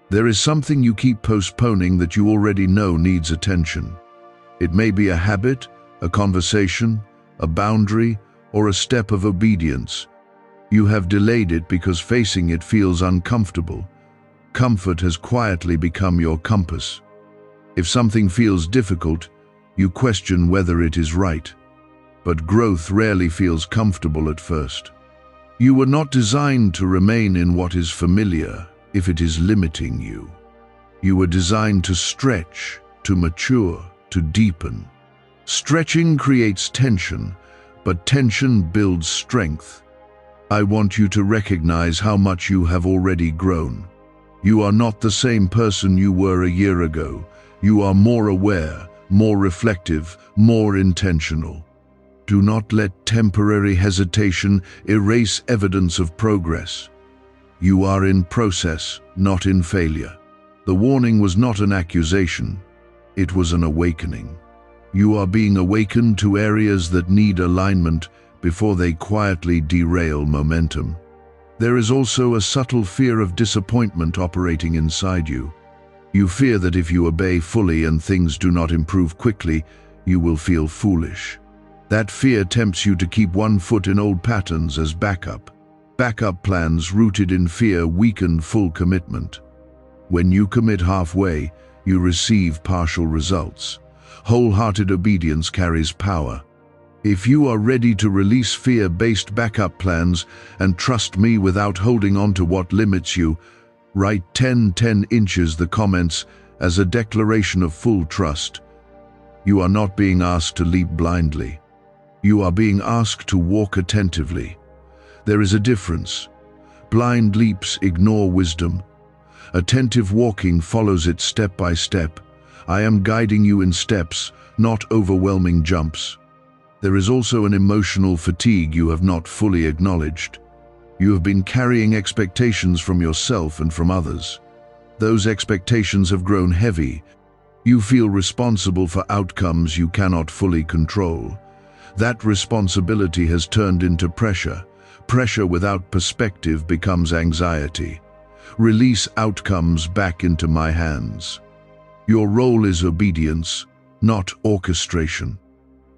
There is something you keep postponing that you already know needs attention. It may be a habit, a conversation, a boundary, or a step of obedience. You have delayed it because facing it feels uncomfortable. Comfort has quietly become your compass. If something feels difficult, you question whether it is right. But growth rarely feels comfortable at first. You were not designed to remain in what is familiar if it is limiting you. You were designed to stretch, to mature, to deepen. Stretching creates tension, but tension builds strength. I want you to recognize how much you have already grown. You are not the same person you were a year ago. You are more aware, more reflective, more intentional. Do not let temporary hesitation erase evidence of progress. You are in process, not in failure. The warning was not an accusation, it was an awakening. You are being awakened to areas that need alignment before they quietly derail momentum. There is also a subtle fear of disappointment operating inside you. You fear that if you obey fully and things do not improve quickly, you will feel foolish. That fear tempts you to keep one foot in old patterns as backup. Backup plans rooted in fear weaken full commitment. When you commit halfway, you receive partial results. Wholehearted obedience carries power. If you are ready to release fear-based backup plans and trust me without holding on to what limits you, write 10 inches the comments as a declaration of full trust. You are not being asked to leap blindly. You are being asked to walk attentively. There is a difference. Blind leaps ignore wisdom. Attentive walking follows it step by step. I am guiding you in steps, not overwhelming jumps. There is also an emotional fatigue you have not fully acknowledged. You have been carrying expectations from yourself and from others. Those expectations have grown heavy. You feel responsible for outcomes you cannot fully control. That responsibility has turned into pressure. Pressure without perspective becomes anxiety. Release outcomes back into my hands. Your role is obedience, not orchestration.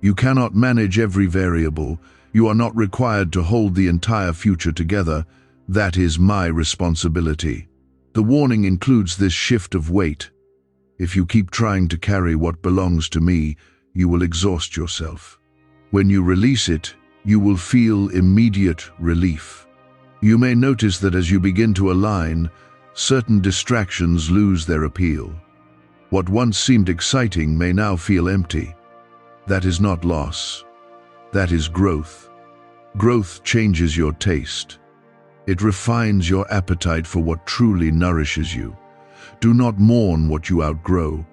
You cannot manage every variable. You are not required to hold the entire future together. That is my responsibility. The warning includes this shift of weight. If you keep trying to carry what belongs to me, you will exhaust yourself. When you release it, you will feel immediate relief. You may notice that as you begin to align, certain distractions lose their appeal. What once seemed exciting may now feel empty. That is not loss. That is growth. Growth changes your taste. It refines your appetite for what truly nourishes you. Do not mourn what you outgrow.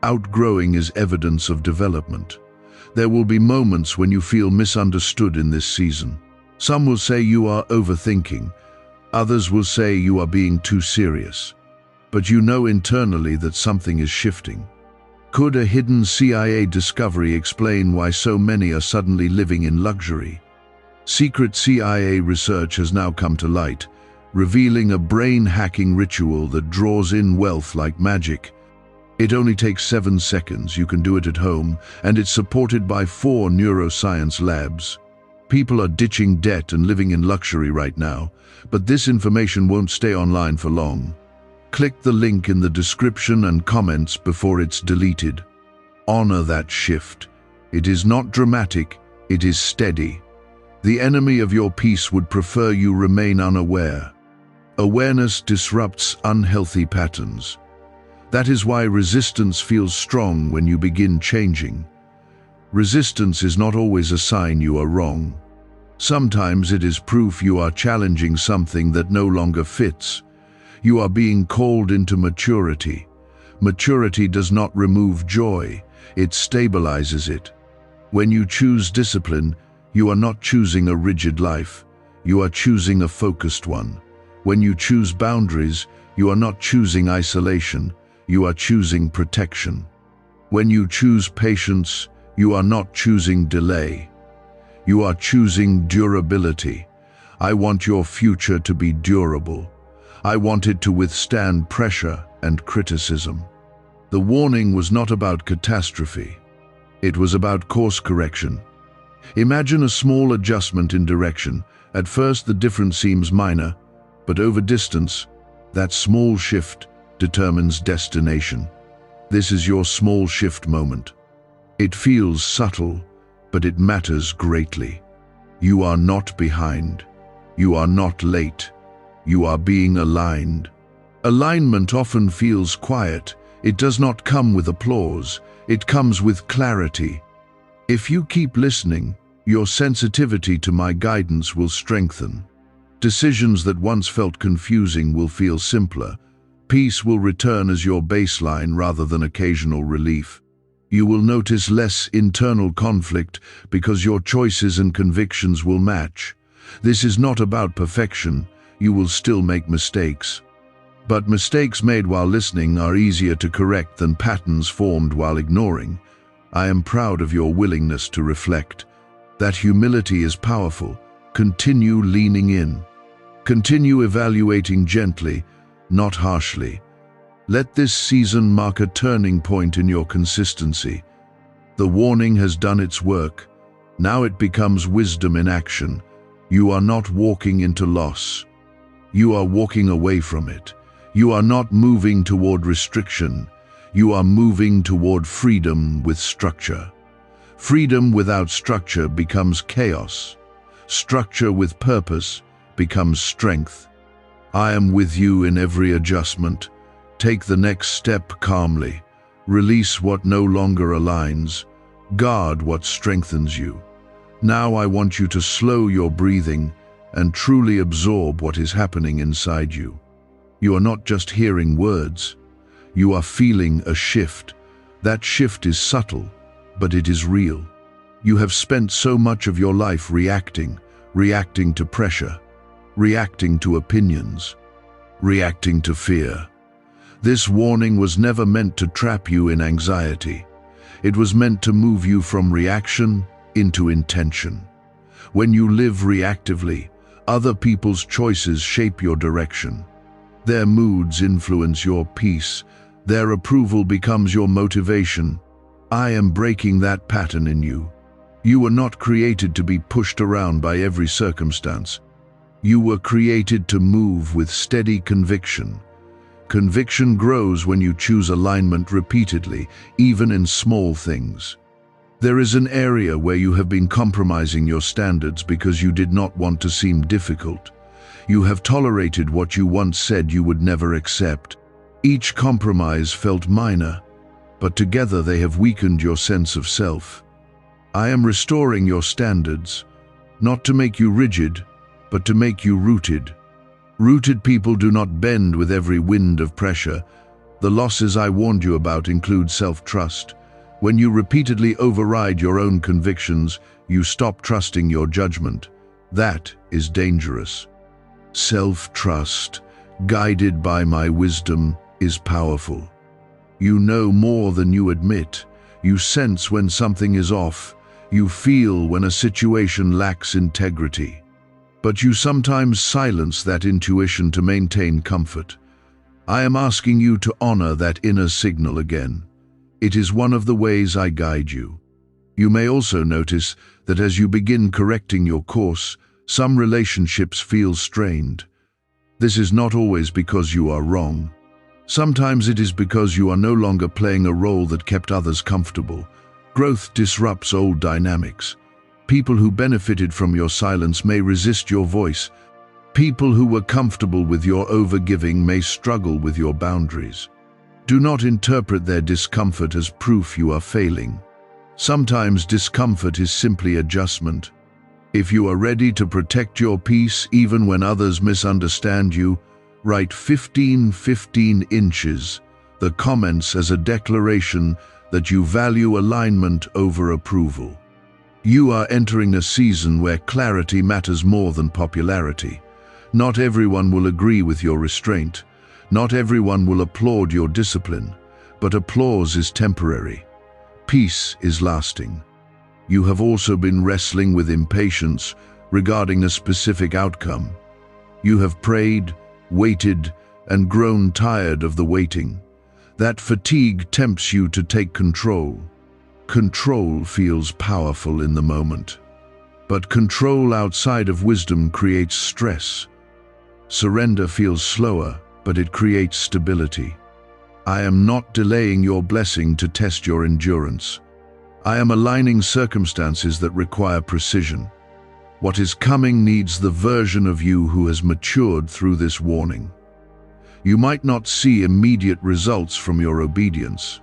Outgrowing is evidence of development. There will be moments when you feel misunderstood in this season. Some will say you are overthinking. Others will say you are being too serious. But you know internally that something is shifting. Could a hidden CIA discovery explain why so many are suddenly living in luxury? Secret CIA research has now come to light, revealing a brain-hacking ritual that draws in wealth like magic. It only takes 7 seconds, you can do it at home, and it's supported by 4 neuroscience labs. People are ditching debt and living in luxury right now, but this information won't stay online for long. Click the link in the description and comments before it's deleted. Honor that shift. It is not dramatic, it is steady. The enemy of your peace would prefer you remain unaware. Awareness disrupts unhealthy patterns. That is why resistance feels strong when you begin changing. Resistance is not always a sign you are wrong. Sometimes it is proof you are challenging something that no longer fits. You are being called into maturity. Maturity does not remove joy, it stabilizes it. When you choose discipline, you are not choosing a rigid life, you are choosing a focused one. When you choose boundaries, you are not choosing isolation, you are choosing protection. When you choose patience, you are not choosing delay. You are choosing durability. I want your future to be durable. I want it to withstand pressure and criticism. The warning was not about catastrophe. It was about course correction. Imagine a small adjustment in direction. At first the difference seems minor, but over distance, that small shift determines destination. This is your small shift moment. It feels subtle, but it matters greatly. You are not behind. You are not late. You are being aligned. Alignment often feels quiet. It does not come with applause. It comes with clarity. If you keep listening, your sensitivity to my guidance will strengthen. Decisions that once felt confusing will feel simpler. Peace will return as your baseline rather than occasional relief. You will notice less internal conflict because your choices and convictions will match. This is not about perfection. You will still make mistakes. But mistakes made while listening are easier to correct than patterns formed while ignoring. I am proud of your willingness to reflect. That humility is powerful. Continue leaning in. Continue evaluating gently, not harshly. Let this season mark a turning point in your consistency. The warning has done its work. Now it becomes wisdom in action. You are not walking into loss. You are walking away from it. You are not moving toward restriction. You are moving toward freedom with structure. Freedom without structure becomes chaos. Structure with purpose becomes strength. I am with you in every adjustment. Take the next step calmly. Release what no longer aligns. Guard what strengthens you. Now I want you to slow your breathing and truly absorb what is happening inside you. You are not just hearing words. You are feeling a shift. That shift is subtle, but it is real. You have spent so much of your life reacting to pressure, reacting to opinions, reacting to fear. This warning was never meant to trap you in anxiety. It was meant to move you from reaction into intention. When you live reactively, other people's choices shape your direction. Their moods influence your peace. Their approval becomes your motivation. I am breaking that pattern in you. You were not created to be pushed around by every circumstance. You were created to move with steady conviction. Conviction grows when you choose alignment repeatedly, even in small things. There is an area where you have been compromising your standards because you did not want to seem difficult. You have tolerated what you once said you would never accept. Each compromise felt minor, but together they have weakened your sense of self. I am restoring your standards, not to make you rigid, but to make you rooted. Rooted people do not bend with every wind of pressure. The losses I warned you about include self-trust. When you repeatedly override your own convictions, you stop trusting your judgment. That is dangerous. Self-trust, guided by my wisdom, is powerful. You know more than you admit. You sense when something is off. You feel when a situation lacks integrity. But you sometimes silence that intuition to maintain comfort. I am asking you to honor that inner signal again. It is one of the ways I guide you. You may also notice that as you begin correcting your course, some relationships feel strained. This is not always because you are wrong. Sometimes it is because you are no longer playing a role that kept others comfortable. Growth disrupts old dynamics. People who benefited from your silence may resist your voice. People who were comfortable with your overgiving may struggle with your boundaries. Do not interpret their discomfort as proof you are failing. Sometimes discomfort is simply adjustment. If you are ready to protect your peace even when others misunderstand you, write 15 inches, the comments as a declaration that you value alignment over approval. You are entering a season where clarity matters more than popularity. Not everyone will agree with your restraint. Not everyone will applaud your discipline, but applause is temporary. Peace is lasting. You have also been wrestling with impatience regarding a specific outcome. You have prayed, waited, and grown tired of the waiting. That fatigue tempts you to take control. Control feels powerful in the moment. But control outside of wisdom creates stress. Surrender feels slower, but it creates stability. I am not delaying your blessing to test your endurance. I am aligning circumstances that require precision. What is coming needs the version of you who has matured through this warning. You might not see immediate results from your obedience.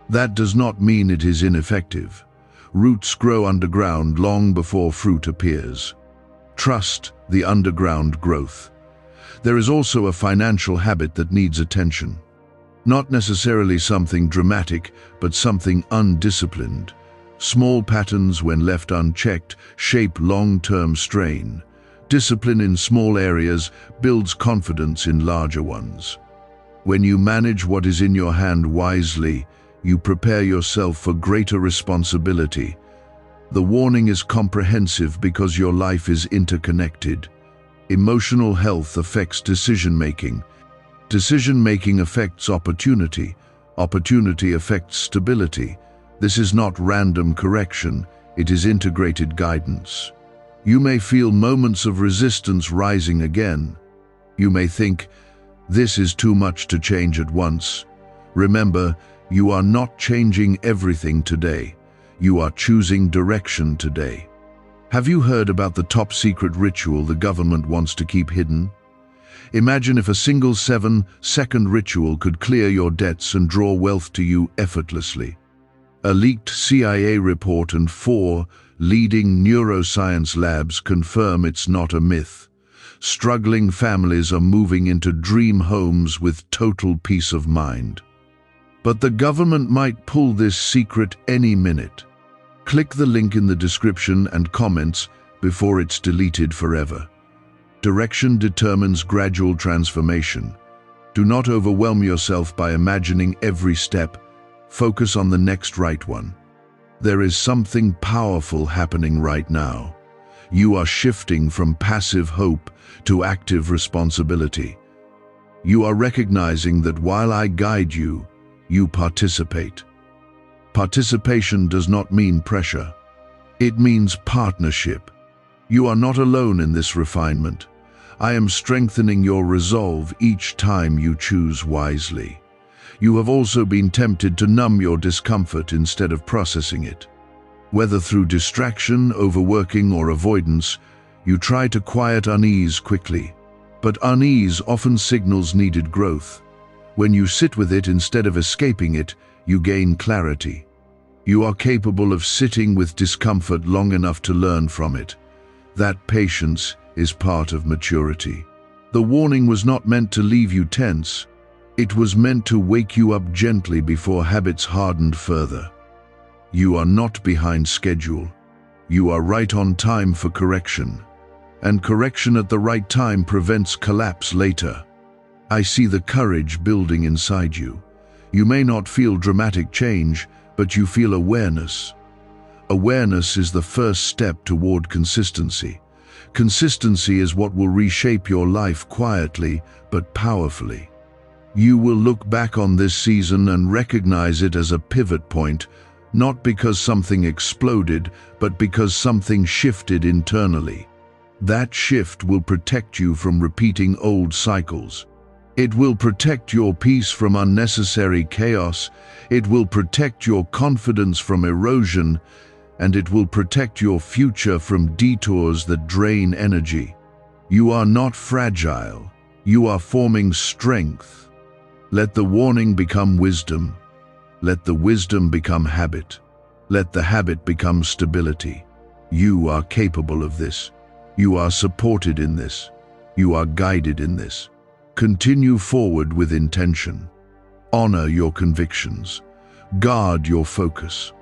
That does not mean it is ineffective. Roots grow underground long before fruit appears. Trust the underground growth. There is also a financial habit that needs attention. Not necessarily something dramatic, but something undisciplined. Small patterns, when left unchecked, shape long-term strain. Discipline in small areas builds confidence in larger ones. When you manage what is in your hand wisely, you prepare yourself for greater responsibility. The warning is comprehensive because your life is interconnected. Emotional health affects decision-making. Decision-making affects opportunity. Opportunity affects stability. This is not random correction, it is integrated guidance. You may feel moments of resistance rising again. You may think, this is too much to change at once. Remember, you are not changing everything today. You are choosing direction today. Have you heard about the top-secret ritual the government wants to keep hidden? Imagine if a single 7-second ritual could clear your debts and draw wealth to you effortlessly. A leaked CIA report and 4 leading neuroscience labs confirm it's not a myth. Struggling families are moving into dream homes with total peace of mind. But the government might pull this secret any minute. Click the link in the description and comments before it's deleted forever. Direction determines gradual transformation. Do not overwhelm yourself by imagining every step. Focus on the next right one. There is something powerful happening right now. You are shifting from passive hope to active responsibility. You are recognizing that while I guide you, you participate. Participation does not mean pressure. It means partnership. You are not alone in this refinement. I am strengthening your resolve each time you choose wisely. You have also been tempted to numb your discomfort instead of processing it. Whether through distraction, overworking, or avoidance, you try to quiet unease quickly. But unease often signals needed growth. When you sit with it instead of escaping it, you gain clarity. You are capable of sitting with discomfort long enough to learn from it. That patience is part of maturity. The warning was not meant to leave you tense. It was meant to wake you up gently before habits hardened further. You are not behind schedule. You are right on time for correction. And correction at the right time prevents collapse later. I see the courage building inside you. You may not feel dramatic change, but you feel awareness. Awareness is the first step toward consistency. Consistency is what will reshape your life quietly but powerfully. You will look back on this season and recognize it as a pivot point, not because something exploded, but because something shifted internally. That shift will protect you from repeating old cycles. It will protect your peace from unnecessary chaos. It will protect your confidence from erosion, and it will protect your future from detours that drain energy. You are not fragile. You are forming strength. Let the warning become wisdom. Let the wisdom become habit. Let the habit become stability. You are capable of this. You are supported in this. You are guided in this. Continue forward with intention. Honor your convictions. Guard your focus.